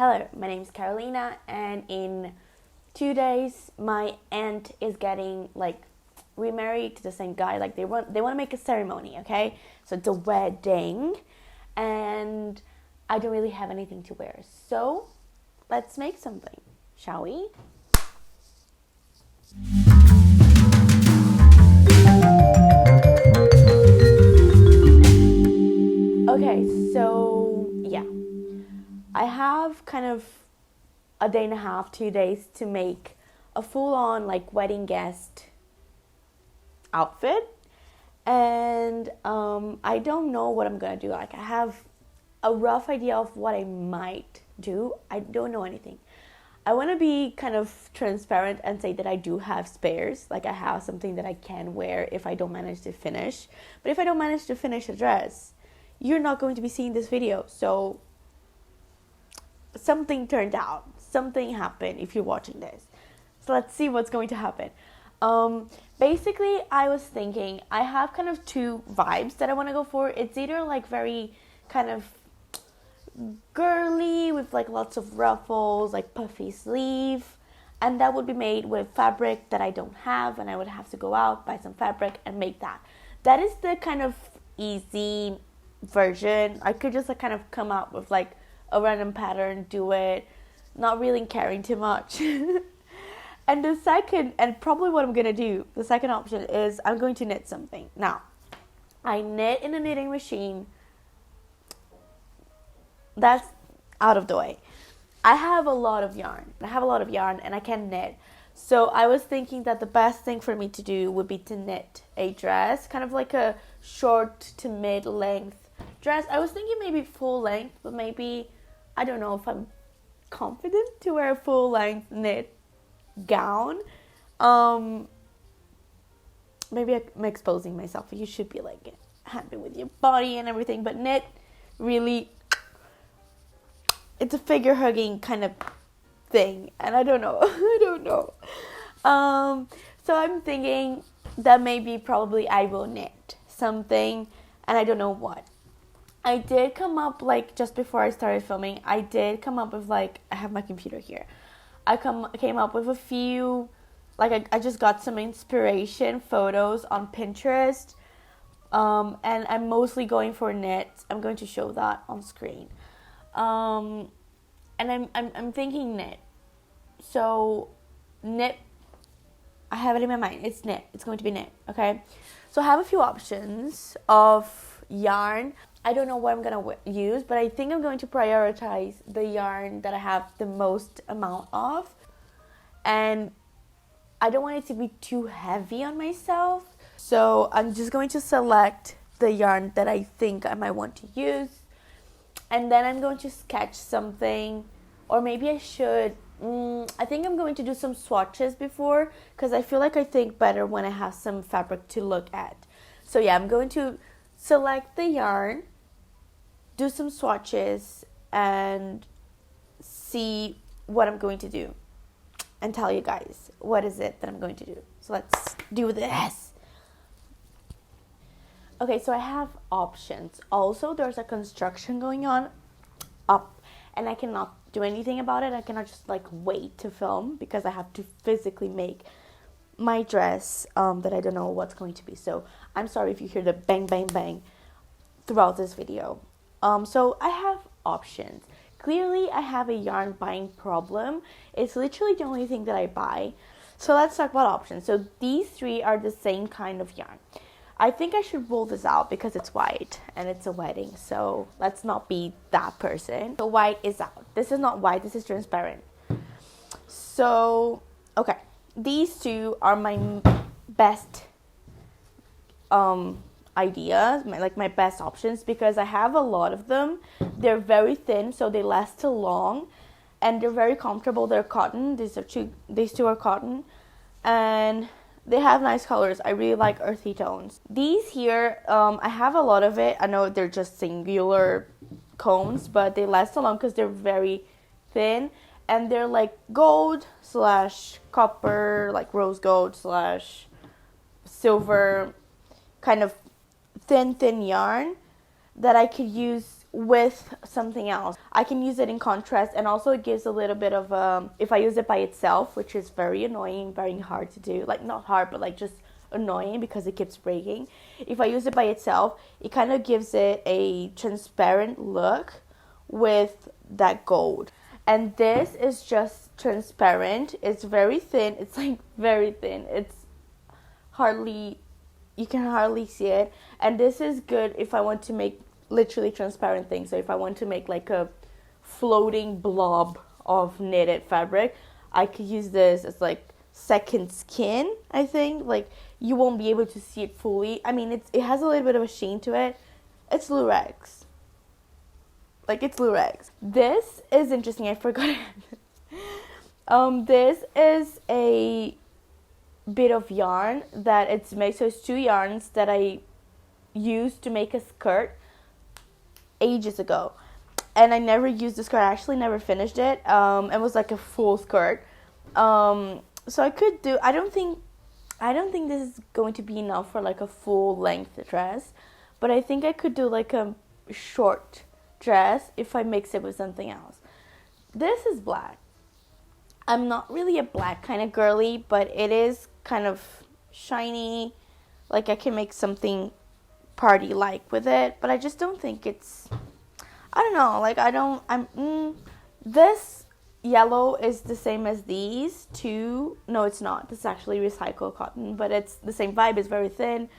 Hello, my name is Carolina, and in 2 days, my aunt is getting remarried to the same guy. Like they want to make a ceremony, okay? So it's a wedding, and I don't really have anything to wear. So let's make something, shall we? Okay, so yeah, I have kind of a day and a half, 2 days to make a full-on wedding guest outfit, and I don't know what I'm gonna do. I have a rough idea of what I might do. I don't know anything. I want to be kind of transparent and say that I do have spares. I have something that I can wear if I don't manage to finish. But if I don't manage to finish a dress, you're not going to be seeing this video. So something turned out. Something happened if you're watching this. So let's see what's going to happen. Basically, I was thinking I have kind of two vibes that I want to go for. It's either very kind of girly with lots of ruffles, puffy sleeve, and that would be made with fabric that I don't have, and I would have to go out, buy some fabric and make that. That is the kind of easy version. I could just kind of come up with a random pattern, do it, not really caring too much. And the second, and probably what I'm gonna do, the second option is I'm going to knit something. Now, I knit in a knitting machine. That's out of the way. I have a lot of yarn. And I can knit. So I was thinking that the best thing for me to do would be to knit a dress, kind of like a short to mid-length dress. I was thinking maybe full length, but maybe, I don't know if I'm confident to wear a full length knit gown. Maybe I'm exposing myself. You should be happy with your body and everything, but knit really, it's a figure hugging kind of thing, and I don't know. So I'm thinking that maybe probably I will knit something, and I don't know what. I did come up just before I started filming. I did come up with I have my computer here. I came up with a few. I just got some inspiration photos on Pinterest, and I'm mostly going for knits. I'm going to show that on screen. And I'm thinking knit. So knit, I have it in my mind. It's knit. It's going to be knit. Okay. So I have a few options of yarn. I don't know what I'm gonna use, but I think I'm going to prioritize the yarn that I have the most amount of, and I don't want it to be too heavy on myself. So I'm just going to select the yarn that I think I might want to use. And then I'm going to sketch something, or maybe I should, I think I'm going to do some swatches before, because I feel I think better when I have some fabric to look at. So yeah, I'm going to select the yarn, do some swatches, and see what I'm going to do, and tell you guys what is it that I'm going to do. So let's do this. Okay, so I have options. Also, there's a construction going on up, and I cannot do anything about it. I cannot just wait to film, because I have to physically make my dress that I don't know what's going to be. So I'm sorry if you hear the bang, bang, bang throughout this video. So I have options. Clearly, I have a yarn buying problem. It's literally the only thing that I buy. So let's talk about options. So these three are the same kind of yarn. I think I should roll this out because it's white and it's a wedding. So let's not be that person. The white is out. This is not white. This is transparent. So, okay. These two are my best ideas, my best options, because I have a lot of them. They're very thin, so they last till long, and they're very comfortable. They're cotton. These two are cotton, and they have nice colors. I really like earthy tones. These here, I have a lot of it. I know they're just singular combs, but they last so long because they're very thin, and they're gold / copper, rose gold / silver, kind of thin yarn that I could use with something else. I can use it in contrast, and also it gives a little bit of if I use it by itself, which is very annoying, very hard to do, like not hard but like just annoying because it keeps breaking. If I use it by itself, it kind of gives it a transparent look with that gold. And this is just transparent. It's very thin. It's like very thin. It's hardly, you can hardly see it. And this is good if I want to make literally transparent things. So if I want to make like a floating blob of knitted fabric, I could use this as like second skin, I think. Like you won't be able to see it fully. I mean, it has a little bit of a sheen to it. It's lurex. Like it's lurex. This is interesting. I forgot it. This is a bit of yarn that it's made. So it's 2 yarns that I used to make a skirt ages ago, and I never used the skirt. I actually never finished it. It was like a full skirt. So I could do. I don't think this is going to be enough for like a full length dress, but I think I could do like a short dress if I mix it with something else. This is black. I'm not really a black kind of girly, but it is kind of shiny. Like I can make something party-like with it, but I just don't think it's, I don't know, like this yellow is the same as these two. No, it's not. This is actually recycled cotton, but it's the same vibe. It's very thin.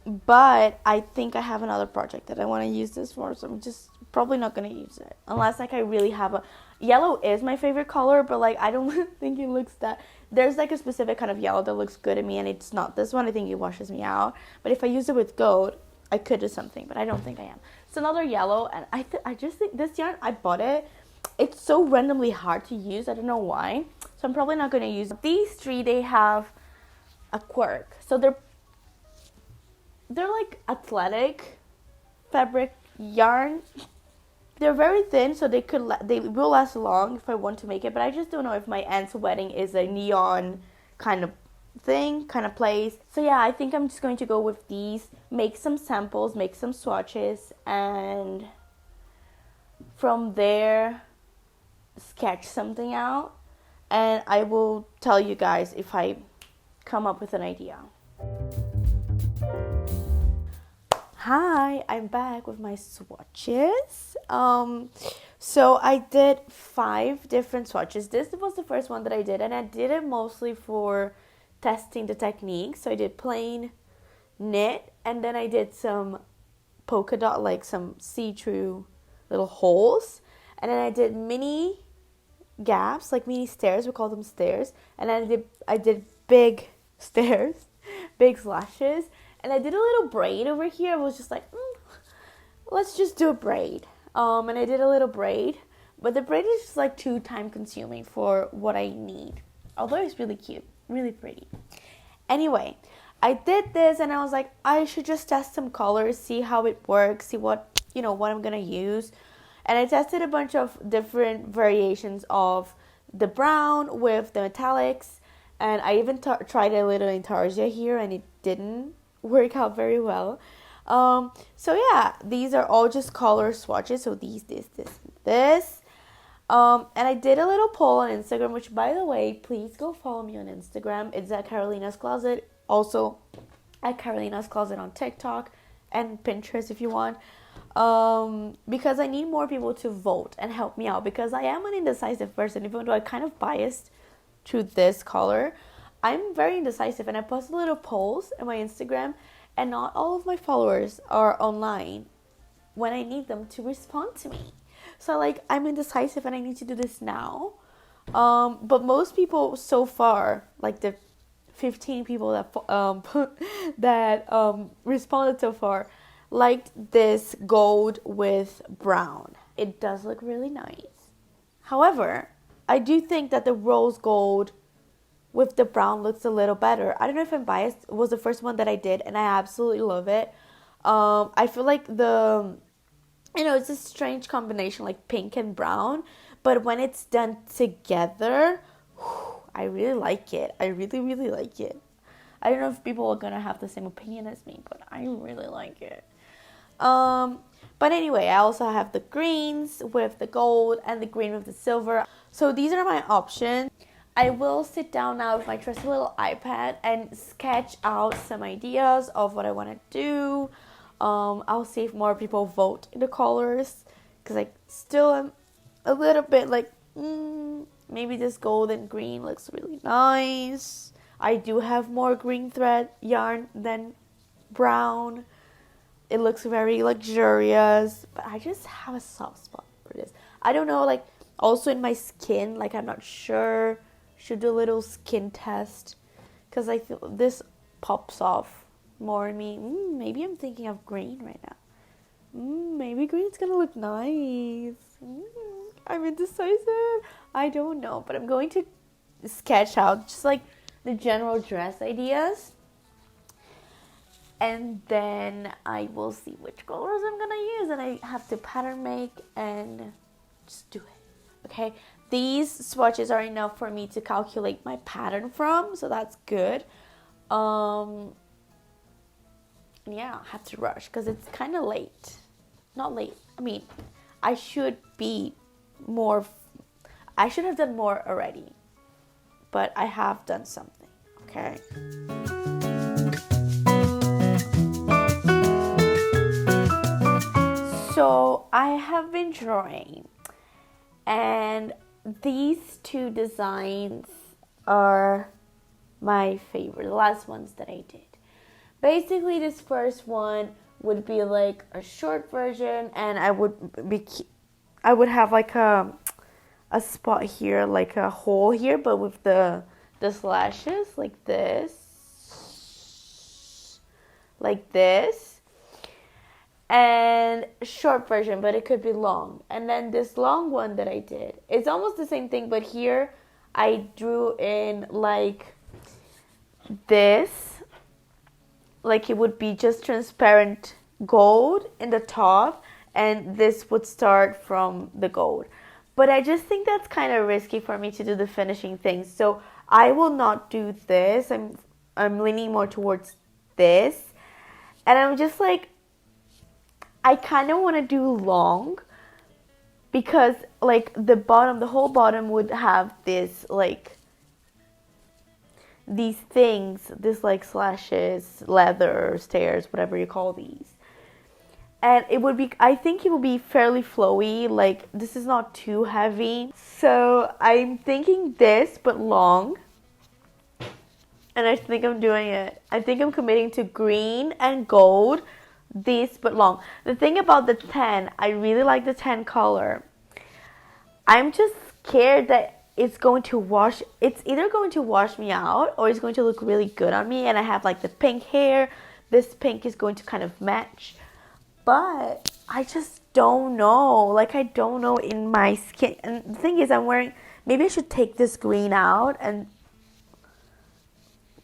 But I think I have another project that I want to use this for, so I'm just probably not going to use it. Unless like I really have a, yellow is my favorite color, but like I don't think it looks that, there's like a specific kind of yellow that looks good to me, and it's not this one. I think it washes me out. But if I use it with gold, I could do something, but I don't think I am. It's another yellow, and I just think this yarn, I bought it. It's so randomly hard to use. I don't know why. So I'm probably not going to use it. These 3, they have a quirk. So they're like athletic fabric yarn. They're very thin, so they will last long if I want to make it. But I just don't know if my aunt's wedding is a neon kind of thing, kind of place. So yeah, I think I'm just going to go with these. Make some samples, make some swatches, and from there sketch something out. And I will tell you guys if I come up with an idea. Hi, I'm back with my swatches. So I did 5 different swatches. This was the first one that I did, and I did it mostly for testing the technique. So I did plain knit, and then I did some polka dot, like some see-through little holes, and then I did mini gaps, like mini stairs. We call them stairs, and then I did big stairs, big slashes. And I did a little braid over here. I was just like, let's just do a braid. And I did a little braid. But the braid is just like too time consuming for what I need. Although it's really cute. Really pretty. Anyway, I did this and I was like, I should just test some colors. See how it works. See what I'm going to use. And I tested a bunch of different variations of the brown with the metallics. And I even tried a little intarsia here, and it didn't work out very well. So yeah, these are all just color swatches. So these, this. And I did a little poll on Instagram, which, by the way, please go follow me on Instagram. It's at Carolina's Closet. Also at Carolina's Closet on TikTok and Pinterest if you want. Because I need more people to vote and help me out, because I am an indecisive person. Even though I'm kind of biased to this color, I'm very indecisive, and I post little polls on my Instagram, and not all of my followers are online when I need them to respond to me. So like, I'm indecisive and I need to do this now. But most people so far, like the 15 people that responded so far, liked this gold with brown. It does look really nice. However, I do think that the rose gold with the brown looks a little better. I don't know if I'm biased. It was the first one that I did, and I absolutely love it. I feel like it's a strange combination, like pink and brown. But when it's done together, I really like it. I really, really like it. I don't know if people are going to have the same opinion as me, but I really like it. But anyway, I also have the greens with the gold and the green with the silver. So these are my options. I will sit down now with my trusty little iPad and sketch out some ideas of what I want to do. I'll see if more people vote in the colors, because I still am a little bit like, maybe this gold and green looks really nice. I do have more green thread yarn than brown. It looks very luxurious, but I just have a soft spot for this. I don't know, like, also in my skin, like, I'm not sure. Should do a little skin test, because I feel this pops off more on me. Maybe I'm thinking of green right now. Maybe green's gonna look nice. I'm indecisive. I don't know, but I'm going to sketch out just like the general dress ideas. And then I will see which colors I'm gonna use, and I have to pattern make and just do it. Okay, these swatches are enough for me to calculate my pattern from, so that's good. Yeah, I have to rush because it's kind of late. Not late. I mean, I should be more. I should have done more already, but I have done something. Okay. So I have been drawing, and these two designs are my favorite, the last ones that I did. Basically, this first one would be like a short version, and I would have like a spot here, like a hole here, but with the slashes like this, and short version, but it could be long. And then this long one that I did, it's almost the same thing, but here I drew in like this, like it would be just transparent gold in the top, and this would start from the gold. But I just think that's kind of risky for me to do the finishing things, so I will not do this. I'm leaning more towards this, and I'm just like, I kind of want to do long, because like the whole bottom would have this like these things, this like slashes, leather, stairs, whatever you call these. And it would be, I think it would be fairly flowy, like this is not too heavy. So I'm thinking this, but long. And I think I'm doing it. I think I'm committing to green and gold, this but long. The thing about the tan, I really like the tan color. I'm just scared that it's either going to wash me out, or it's going to look really good on me, and I have like the pink hair. This pink is going to kind of match. But I just don't know. Like, I don't know in my skin. And the thing is, maybe I should take this green out and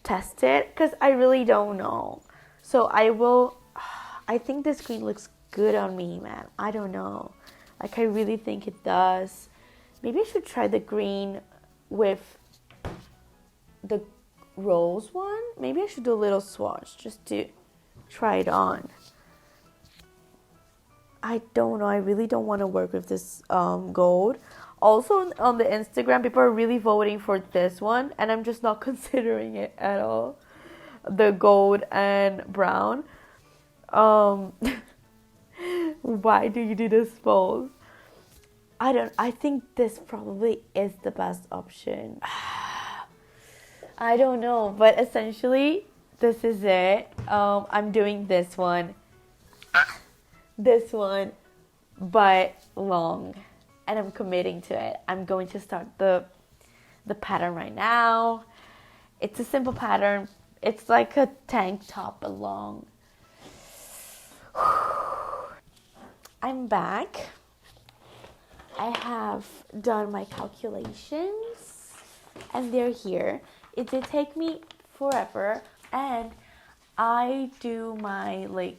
test it, because I really don't know. So I think this green looks good on me, man. I don't know. Like, I really think it does. Maybe I should try the green with the rose one. Maybe I should do a little swatch just to try it on. I don't know. I really don't want to work with this gold. Also, on the Instagram, people are really voting for this one, and I'm just not considering it at all. The gold and brown. Why do you do this pose? I think this probably is the best option. I don't know, but essentially, this is it. I'm doing this one, but long, and I'm committing to it. I'm going to start the pattern right now. It's a simple pattern. It's like a tank top, but long. I'm back. I have done my calculations, and they're here. It did take me forever, and I do my like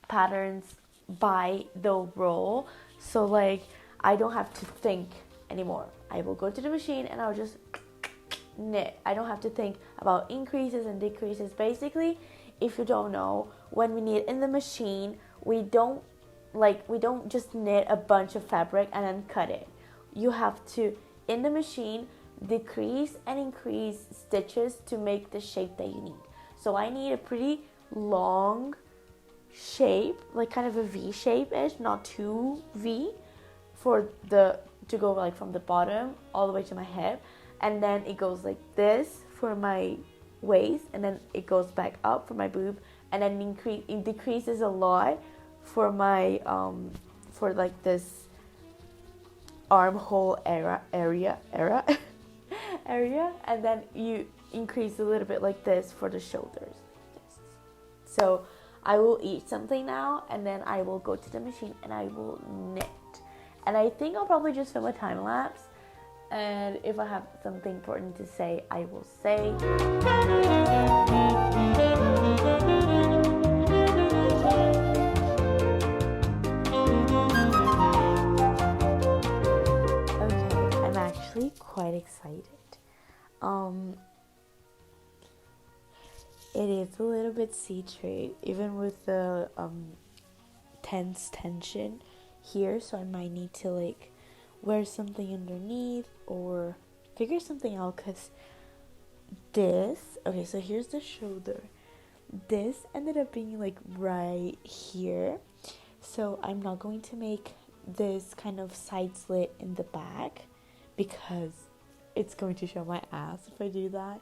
patterns by the roll, so like I don't have to think anymore. I will go to the machine and I'll just knit. I don't have to think about increases and decreases. Basically, if you don't know, when we knit in the machine, we don't like, we don't just knit a bunch of fabric and then cut it. You have to, in the machine, decrease and increase stitches to make the shape that you need. So I need a pretty long shape, like kind of a V shape-ish, not too V, for the to go like from the bottom all the way to my hip, and then it goes like this for my waist, and then it goes back up for my boob, and then it decreases a lot for my for like this armhole area and then you increase a little bit like this for the shoulders. So I will eat something now, and then I will go to the machine and I will knit. And I think I'll probably just film a time lapse, and if I have something important to say, I will say. Okay, I'm actually quite excited. It is a little bit see-through, even with the tension here, so I might need to like wear something underneath or figure something out, because okay, so here's the shoulder. This ended up being like right here, so I'm not going to make this kind of side slit in the back because it's going to show my ass if I do that.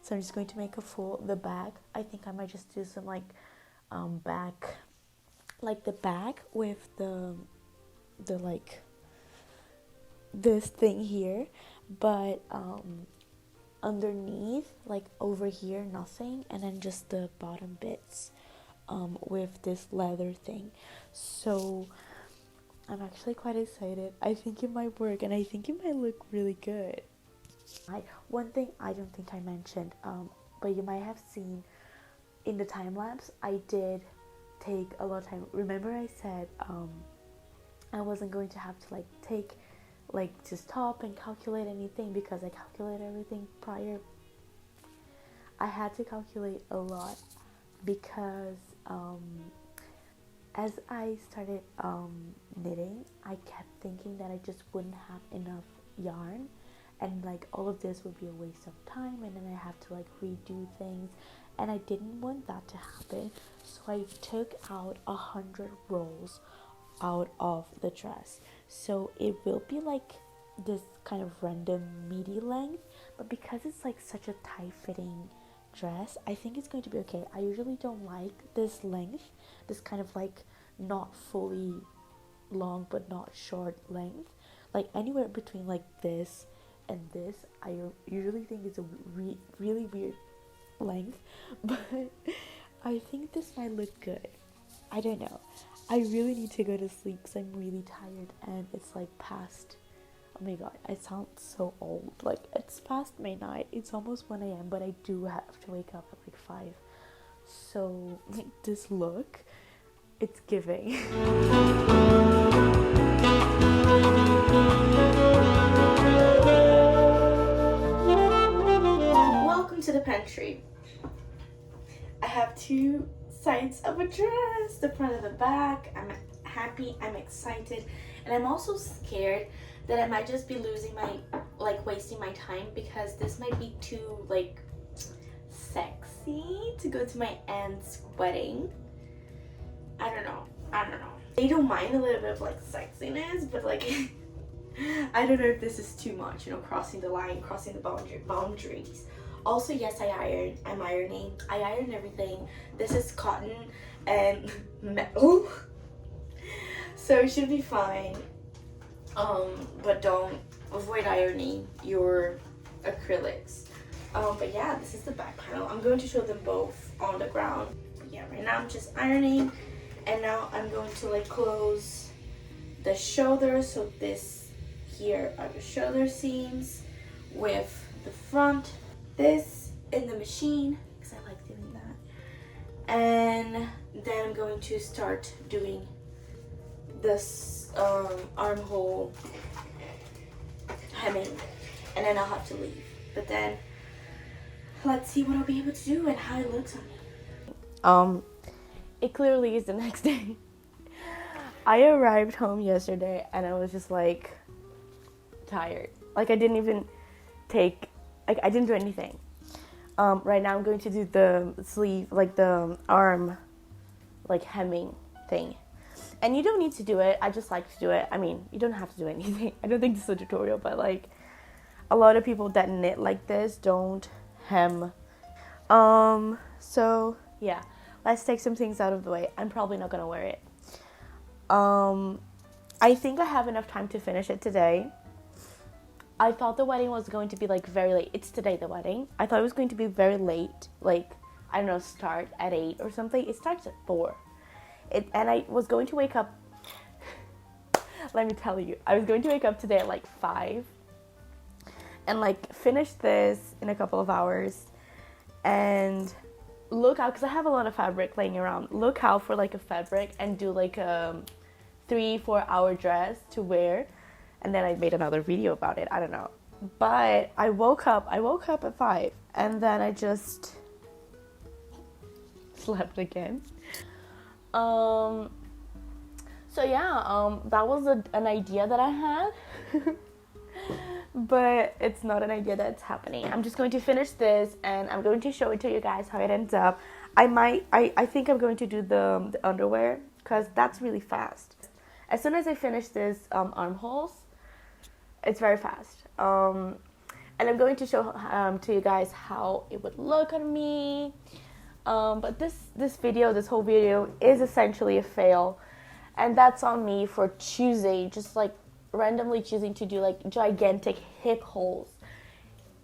So I'm just going to make the back. I think I might just do some like back, like the back with the like this thing here, but underneath, like over here, nothing, and then just the bottom bits with this leather thing. So I'm actually quite excited. I think it might work, and I think it might look really good. One thing I don't think I mentioned, but you might have seen in the time lapse, I did take a lot of time. Remember I said I wasn't going to have to like take to stop and calculate anything because I calculated everything prior. I had to calculate a lot because as I started knitting, I kept thinking that I just wouldn't have enough yarn, and like all of this would be a waste of time, and then I have to like redo things, and I didn't want that to happen. So I took out 100 rolls out of the dress, so it will be like this kind of random midi length, but because it's like such a tight fitting dress, I think it's going to be okay. I usually don't like this length, this kind of like not fully long but not short length, like anywhere between like this and this I usually think it's a really weird length, but I think this might look good. I don't know, I really need to go to sleep because I'm really tired, and it's like past, oh my god, I sound so old, like it's past midnight, it's almost 1 a.m, but I do have to wake up at like 5. So this look, it's giving. Welcome to the pantry. I have 2 sides of a dress, the front and the back. I'm happy, I'm excited, and I'm also scared that I might just be wasting my time, because this might be too like sexy to go to my aunt's wedding. I don't know. They don't mind a little bit of like sexiness, but like I don't know if this is too much, crossing the line, crossing the boundaries. Also, yes, I'm ironing. I iron everything. This is cotton and metal, so it should be fine. But don't avoid ironing your acrylics. But yeah, this is the back panel. I'm going to show them both on the ground. But yeah, right now I'm just ironing, and now I'm going to like close the shoulders. So this here are the shoulder seams with the front. This in the machine because I like doing that, and then I'm going to start doing this armhole hemming, and then I'll have to leave. But then let's see what I'll be able to do and how it looks on me. It clearly is the next day. I arrived home yesterday and I was just like tired. Like I didn't even I didn't do anything. Right now I'm going to do the sleeve, like the arm, like hemming thing. And you don't need to do it. I just like to do it. I mean, you don't have to do anything. I don't think this is a tutorial, but like a lot of people that knit like this don't hem. So yeah, let's take some things out of the way. I'm probably not gonna wear it. I think I have enough time to finish it today. I thought the wedding was going to be like very late. It's today, the wedding. I thought it was going to be very late, like I don't know, start at 8 or something. It starts at 4. And I was going to wake up. Let me tell you, I was going to wake up today at like 5 and like finish this in a couple of hours and look out, because I have a lot of fabric laying around. Look out for like a fabric and do like a 3-4 hour dress to wear. And then I made another video about it. I don't know. But I woke up at 5 and then I just slept again. So yeah, that was an idea that I had. But it's not an idea that's happening. I'm just going to finish this and I'm going to show it to you guys how it ends up. I think I'm going to do the underwear because that's really fast. As soon as I finish this armholes, it's very fast. And I'm going to show to you guys how it would look on me. But this whole video is essentially a fail. And that's on me for choosing, just like randomly choosing to do like gigantic hip holes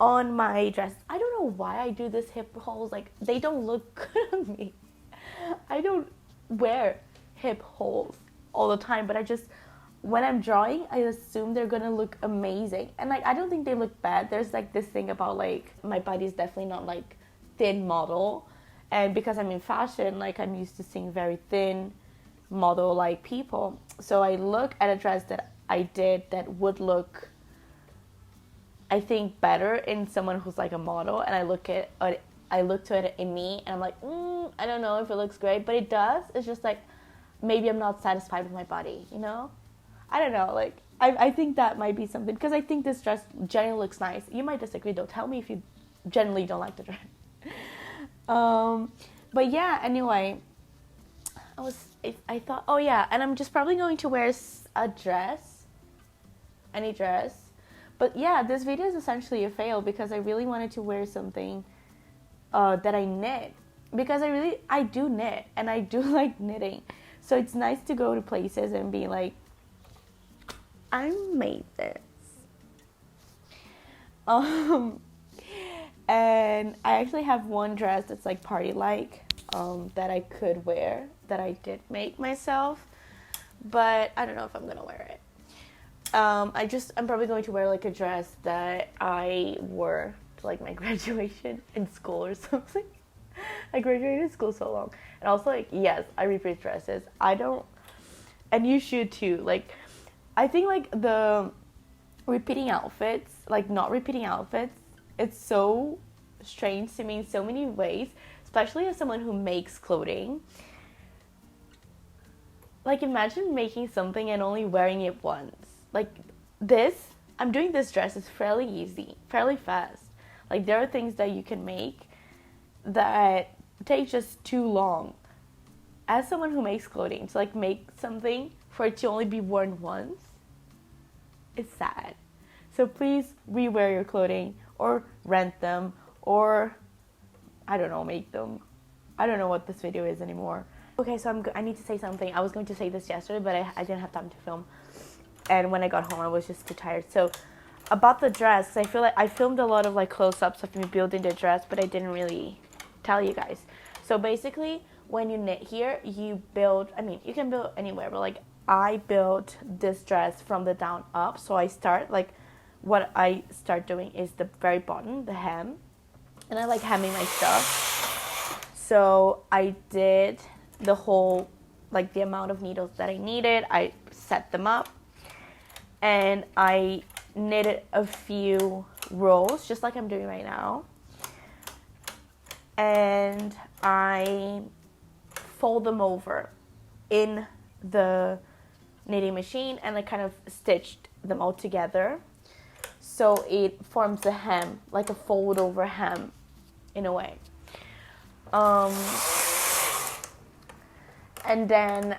on my dress. I don't know why I do this hip holes. Like, they don't look good on me. I don't wear hip holes all the time, but when I'm drawing, I assume they're gonna look amazing. And like, I don't think they look bad. There's like this thing about like, my body is definitely not like thin model. And because I'm in fashion, like I'm used to seeing very thin model like people. So I look at a dress that I did that would look, I think, better in someone who's like a model. And I look to it in me and I'm like, I don't know if it looks great, but it does. It's just like, maybe I'm not satisfied with my body, you know? I don't know, like, I think that might be something, because I think this dress generally looks nice. You might disagree though. Tell me if you generally don't like the dress. But yeah, anyway, I thought, oh yeah, and I'm just probably going to wear a dress, any dress. But yeah, this video is essentially a fail because I really wanted to wear something that I knit, because I do knit and I do like knitting. So it's nice to go to places and be like, I made this. And I actually have one dress that's like party-like that I could wear, that I did make myself, but I don't know if I'm gonna wear it. I'm probably going to wear like a dress that I wore to like my graduation in school or something. I graduated school so long. And also, like, yes, I repeat dresses. And you should too. Like, I think like the repeating outfits, like not repeating outfits, it's so strange to me in so many ways, especially as someone who makes clothing. Like, imagine making something and only wearing it once. Like I'm doing this dress, it's fairly easy, fairly fast. Like, there are things that you can make that take just too long. As someone who makes clothing, to like make something for it to only be worn once, it's sad. So please rewear your clothing or rent them or, I don't know, make them. I don't know what this video is anymore. Okay, so I need to say something. I was going to say this yesterday, but I didn't have time to film. And when I got home, I was just too tired. So about the dress, I feel like I filmed a lot of like close-ups of me building the dress, but I didn't really tell you guys. So basically, when you knit here, you can build anywhere, but like I built this dress from the down up. So I start, like, what I start doing is the very bottom, the hem, and I like hemming my stuff. So I did the whole, like, the amount of needles that I needed. I set them up and I knitted a few rows, just like I'm doing right now. And I fold them over in the knitting machine, and I kind of stitched them all together so it forms a hem, like a fold over hem in a way. And then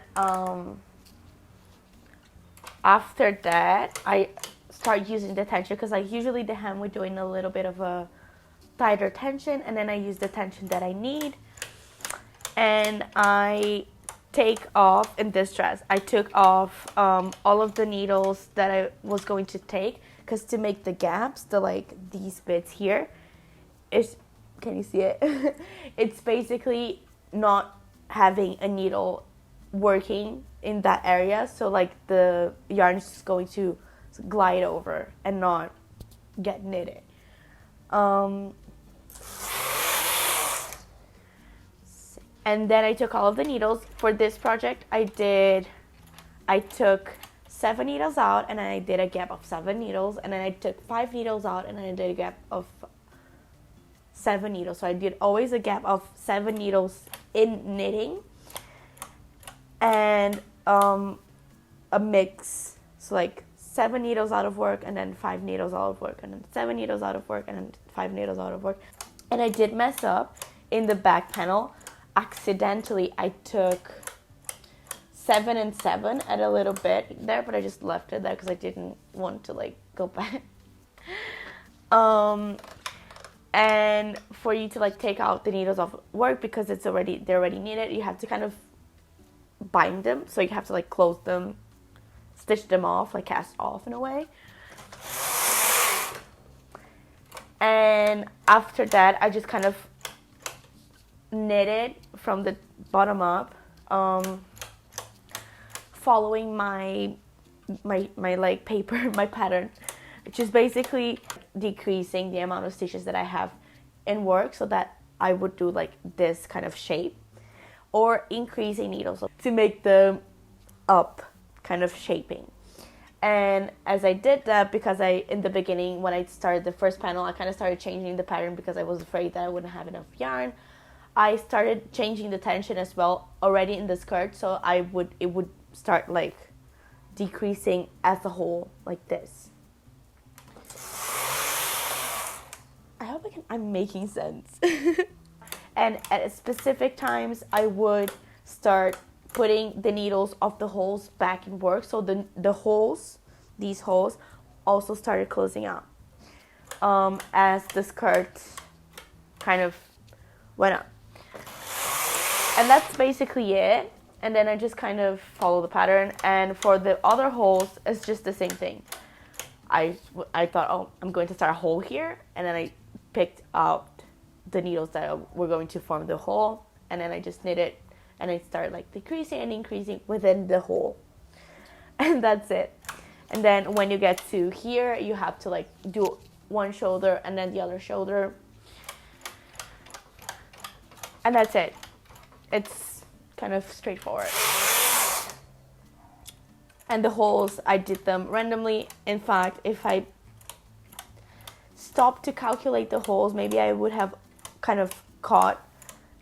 after that I start using the tension, because like usually the hem we're doing a little bit of a tighter tension, and then I use the tension that I need, and I take off. In this dress I took off all of the needles that I was going to take, because to make the gaps, the like these bits here is, can you see it? It's basically not having a needle working in that area, so like the yarn is just going to glide over and not get knitted. And then I took all of the needles. For this project I took 7 needles out, and then I did a gap of 7 needles, and then I took 5 needles out, and then I did a gap of 7 needles. So I did always a gap of 7 needles in knitting, and a mix, so like 7 needles out of work, and then 5 needles out of work, and then 7 needles out of work, and then 5 needles out of work. And I did mess up in the back panel. Accidentally I took 7 and 7 at a little bit there, but I just left it there because I didn't want to like go back. And for you to like take out the needles off work, because they're already knitted, you have to kind of bind them, so you have to like close them, stitch them off, like cast off in a way. And after that I just kind of knitted from the bottom up, following my like paper, my pattern, which is basically decreasing the amount of stitches that I have in work, so that I would do like this kind of shape, or increasing needles to make the up kind of shaping. And as I did that, because in the beginning when I started the first panel, I kind of started changing the pattern because I was afraid that I wouldn't have enough yarn. I started changing the tension as well already in the skirt, so it would start like decreasing as a whole, like this. I hope I'm making sense. And at specific times I would start putting the needles of the holes back in work, so the holes, these holes, also started closing out as the skirt kind of went up. And that's basically it. And then I just kind of follow the pattern. And for the other holes, it's just the same thing. I thought, oh, I'm going to start a hole here, and then I picked out the needles that were going to form the hole, and then I just knit it, and I start like decreasing and increasing within the hole, and that's it. And then when you get to here, you have to like do one shoulder and then the other shoulder, and that's it. It's kind of straightforward. And the holes, I did them randomly. In fact, if I stopped to calculate the holes, maybe I would have kind of caught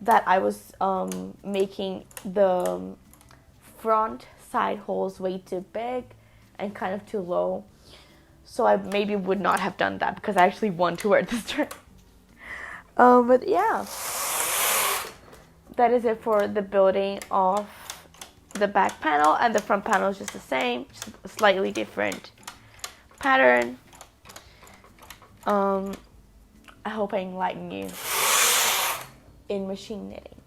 that I was making the front side holes way too big and kind of too low. So I maybe would not have done that, because I actually want to wear this dress. But yeah, that is it for the building of the back panel, and the front panel is just the same, just a slightly different pattern. I hope I enlighten you in machine knitting.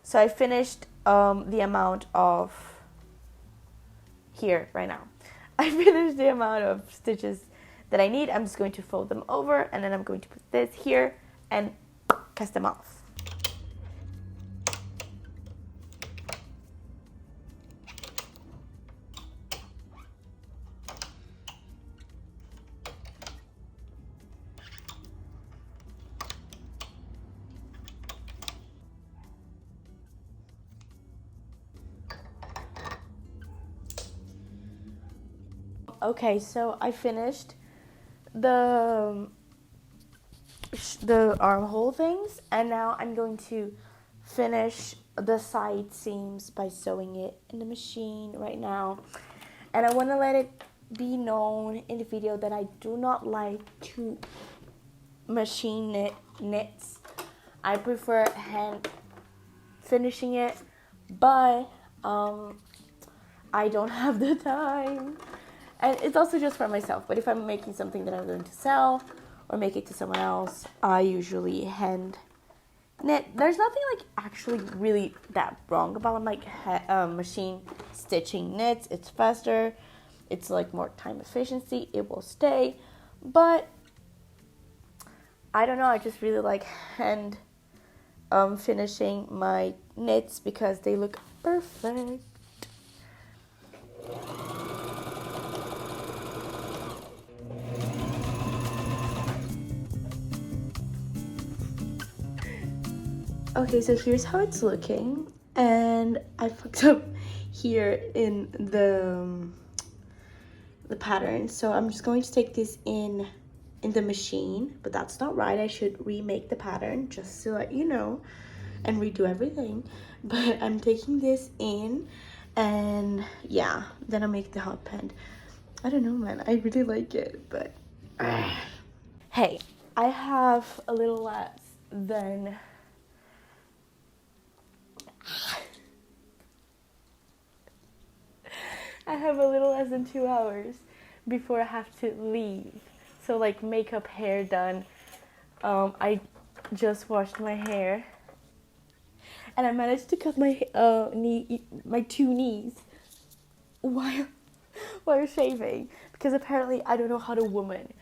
So I finished the amount of here right now. I finished the amount of stitches that I need. I'm just going to fold them over, and then I'm going to put this here and cast them off. Okay, so I finished the armhole things, and now I'm going to finish the side seams by sewing it in the machine right now. And I want to let it be known in the video that I do not like to machine knits. I prefer hand finishing it, but I don't have the time. And it's also just for myself. But if I'm making something that I'm going to sell or make it to someone else, I usually hand knit. There's nothing like actually really that wrong about like machine stitching knits. It's faster. It's like more time efficiency. It will stay. But I don't know. I just really like hand finishing my knits because they look perfect. Okay, so here's how it's looking, and I fucked up here in the pattern, so I'm just going to take this in the machine, but that's not right. I should remake the pattern just to let you know and redo everything. But I'm taking this in, and yeah, then I'll make the hot pen. I don't know, man, I really like it, but hey, I have a little less than I have a little less than 2 hours before I have to leave. So like makeup, hair done. I just washed my hair, and I managed to cut my my 2 knees while shaving, because apparently I don't know how to woman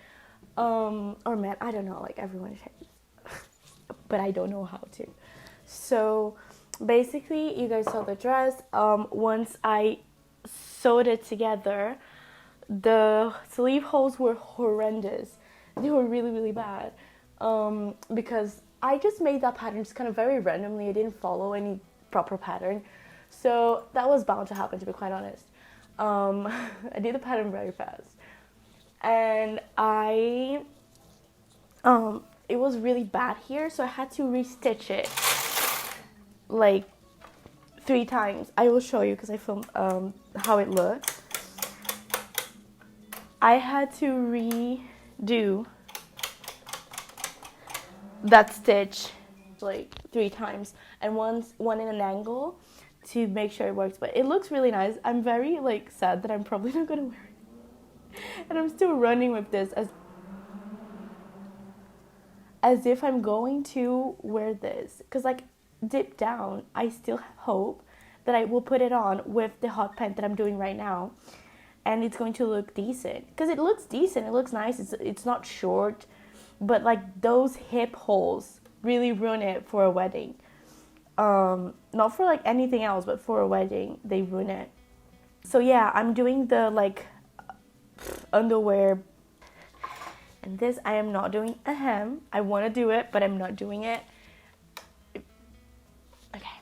or man, I don't know, like everyone shaves, but I don't know how to. So basically, you guys saw the dress. Once I sewed it together, the sleeve holes were horrendous. They were really, really bad, because I just made that pattern just kind of very randomly. I didn't follow any proper pattern, so that was bound to happen, to be quite honest. I did the pattern very fast, and it was really bad here, so I had to restitch it like 3 times. I will show you because I filmed how it looked. I had to redo that stitch like 3 times, and one in an angle to make sure it works. But it looks really nice. I'm very like sad that I'm probably not gonna wear it, and I'm still running with this as if I'm going to wear this, because like deep down I still hope that I will put it on with the hot pen that I'm doing right now, and it's going to look decent, because it looks decent, it looks nice, it's not short, but like those hip holes really ruin it for a wedding. Not for like anything else, but for a wedding they ruin it. So yeah, I'm doing the like underwear, and this I am not doing a hem. I want to do it, but I'm not doing it. Okay.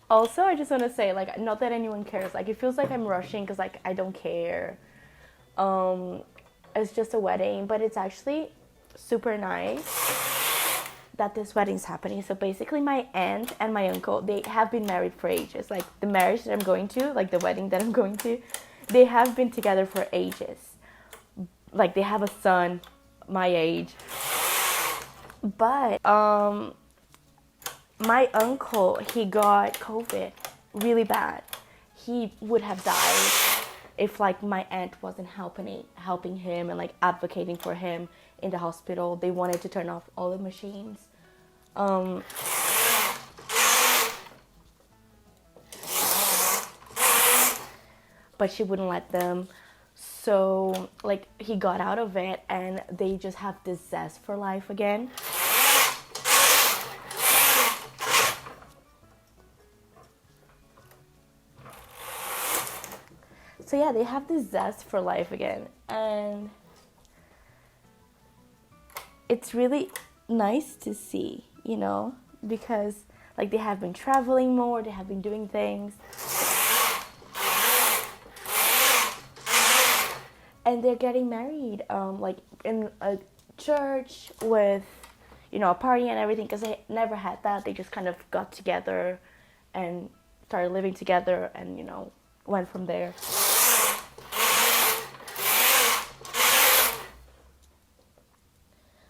Also, I just want to say, like, not that anyone cares. Like, it feels like I'm rushing because, like, I don't care. It's just a wedding, but it's actually super nice that this wedding's happening. So basically, my aunt and my uncle, they have been married for ages. Like, the marriage that I'm going to, like the wedding that I'm going to, they have been together for ages. Like, they have a son my age. But my uncle, he got COVID really bad. He would have died if like my aunt wasn't helping him and like advocating for him in the hospital. They wanted to turn off all the machines. But she wouldn't let them. So like he got out of it, and they just have this zest for life again. So yeah, they have this zest for life again, and it's really nice to see, you know, because like they have been traveling more, they have been doing things, and they're getting married like in church with, you know, a party and everything, because they never had that. They just kind of got together and started living together and, you know, went from there.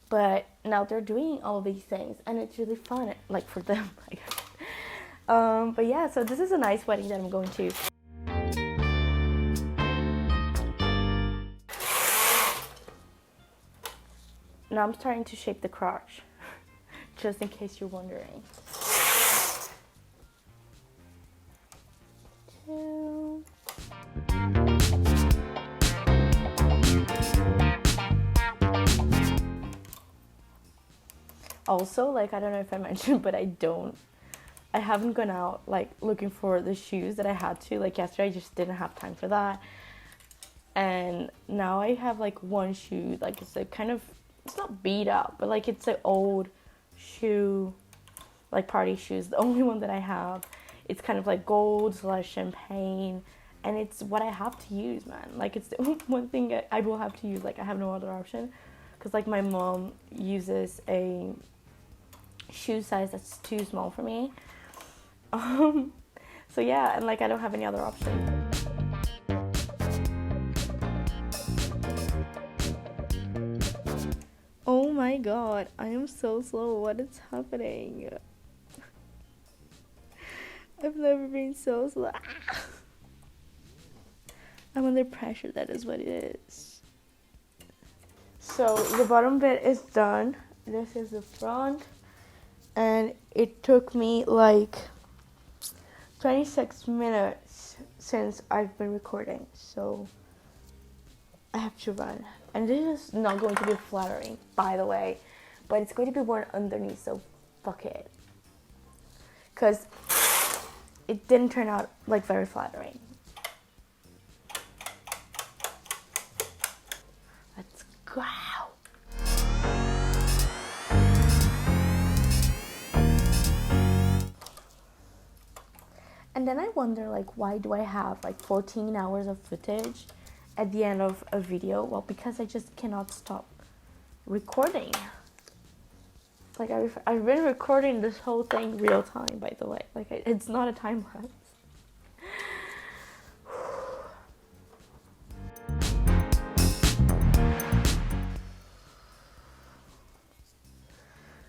But now they're doing all of these things, and it's really fun, like, for them, I guess. But yeah, so this is a nice wedding that I'm going to. Now I'm starting to shape the crotch, just in case you're wondering. 2. Also, like, I don't know if I mentioned, but I haven't gone out, like, looking for the shoes that I had to. Like, yesterday I just didn't have time for that. And now I have, like, one shoe, like, it's, like, kind of, it's not beat up, but, like, it's an old shoe, like, party shoes. The only one that I have. It's kind of, like, gold / champagne. And it's what I have to use, man. Like, it's the one thing I will have to use. Like, I have no other option. Because, like, my mom uses a shoe size that's too small for me. So yeah, and like I don't have any other option. Oh my god, I am so slow. What is happening? I've never been so slow. I'm under pressure, that is what it is. So the bottom bit is done. This is the front. And it took me like 26 minutes since I've been recording, so I have to run. And this is not going to be flattering, by the way, but it's going to be worn underneath, so fuck it. Because it didn't turn out like very flattering. Let's go. And then I wonder, like, why do I have like 14 hours of footage at the end of a video? Well, because I just cannot stop recording. Like, I've been recording this whole thing real time, by the way. Like, it's not a time lapse.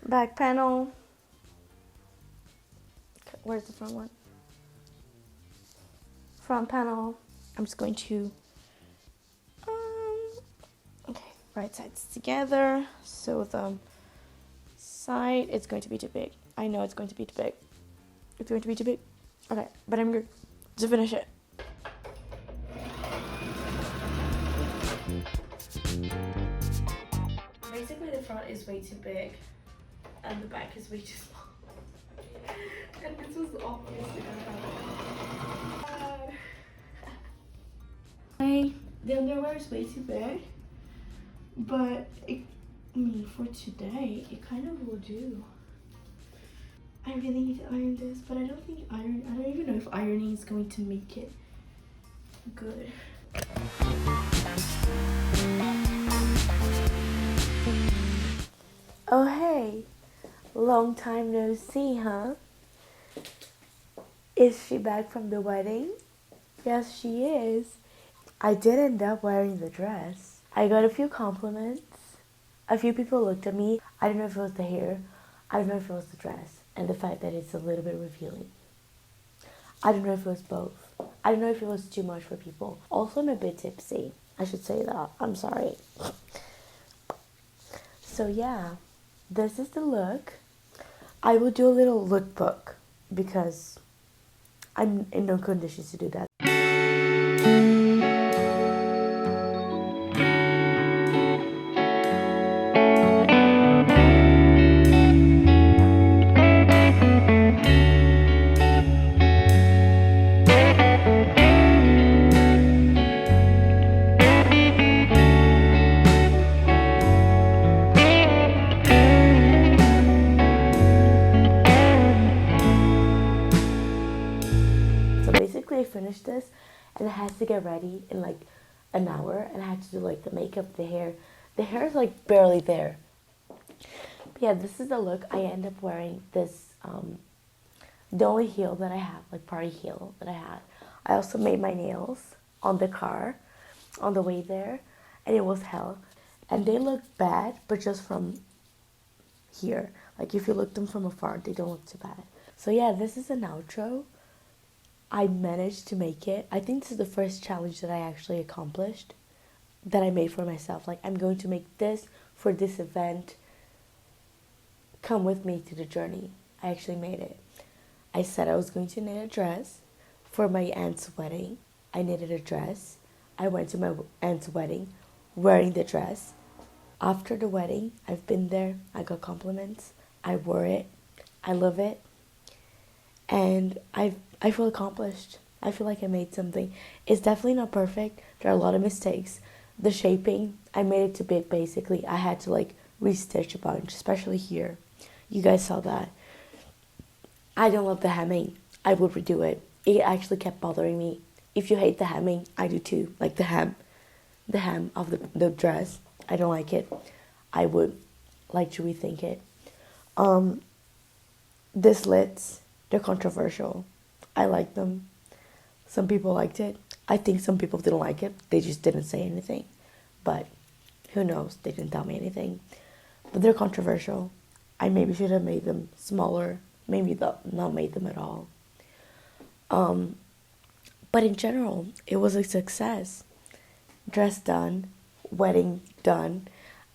Back panel. Where's the front one? Front panel. I'm just going to okay, right sides together. So the side, it's going to be too big. I know it's going to be too big. It's going to be too big. Okay, but I'm going to finish it. Basically, the front is way too big, and the back is way too small. And this was obviously gonna happen. The underwear is way too big, but for today, it kind of will do. I really need to iron this, but I don't even know if ironing is going to make it good. Oh hey, long time no see, huh? Is she back from the wedding? Yes, she is. I did end up wearing the dress. I got a few compliments. A few people looked at me. I don't know if it was the hair. I don't know if it was the dress. And the fact that it's a little bit revealing. I don't know if it was both. I don't know if it was too much for people. Also, I'm a bit tipsy. I should say that. I'm sorry. So yeah, this is the look. I will do a little lookbook because I'm in no conditions to do that. I finished this and I had to get ready in like an hour, and I had to do like the makeup, the hair, The hair is like barely there. But yeah, this is the look. I end up wearing this, the only heel that I have, like party heel that I had. I also made my nails on the car, on the way there, and it was hell. And they look bad, but just from here. Like if you look them from afar, they don't look too bad. So yeah, this is an outro. I managed to make it. I think this is the first challenge that I actually accomplished, that I made for myself. Like, I'm going to make this for this event. Come with me to the journey. I actually made it. I said I was going to knit a dress for my aunt's wedding. I knitted a dress. I went to my aunt's wedding wearing the dress. After the wedding, I've been there. I got compliments. I wore it. I love it. And I feel accomplished. I feel like I made something. It's definitely not perfect. There are a lot of mistakes. The shaping, I made it too big basically. I had to like restitch a bunch, especially here. You guys saw that. I don't love the hemming. I would redo it. It actually kept bothering me. If you hate the hemming, I do too. Like the hem of the dress. I don't like it. I would like to rethink it. The slits, they're controversial. I like them. Some people liked it. I think some people didn't like it. They just didn't say anything. But who knows? They didn't tell me anything. But they're controversial. I maybe should have made them smaller. Maybe not made them at all. But in general, it was a success. Dress done. Wedding done.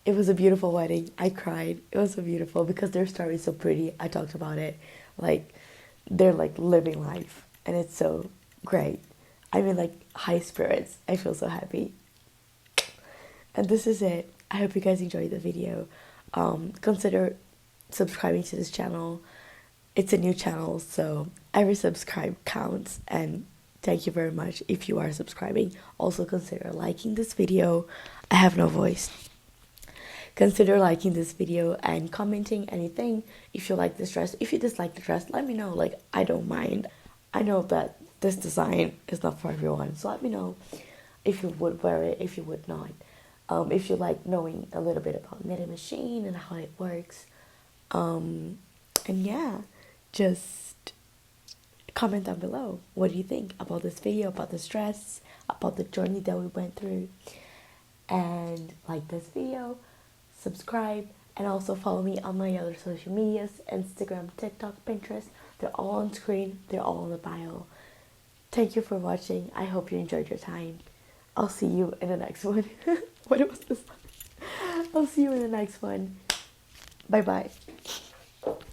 It was a beautiful wedding. I cried. It was so beautiful because their story is so pretty. I talked about it. Like, they're like living life. And it's so great. I'm in like high spirits. I feel so happy. And this is it. I hope you guys enjoyed the video. Consider subscribing to this channel. It's a new channel, so every subscribe counts. And thank you very much if you are subscribing. Also consider liking this video. I have no voice. Consider liking this video and commenting anything. If you like this dress, if you dislike the dress, let me know. Like, I don't mind. I know that this design is not for everyone, so let me know if you would wear it, if you would not. If you like knowing a little bit about knitting machine and how it works. And yeah, just comment down below. What do you think about this video, about this dress, about the journey that we went through? And like this video, subscribe, and also follow me on my other social medias, Instagram, TikTok, Pinterest. They're all on screen. They're all in the bio. Thank you for watching. I hope you enjoyed your time. I'll see you in the next one. What was this? I'll see you in the next one. Bye bye.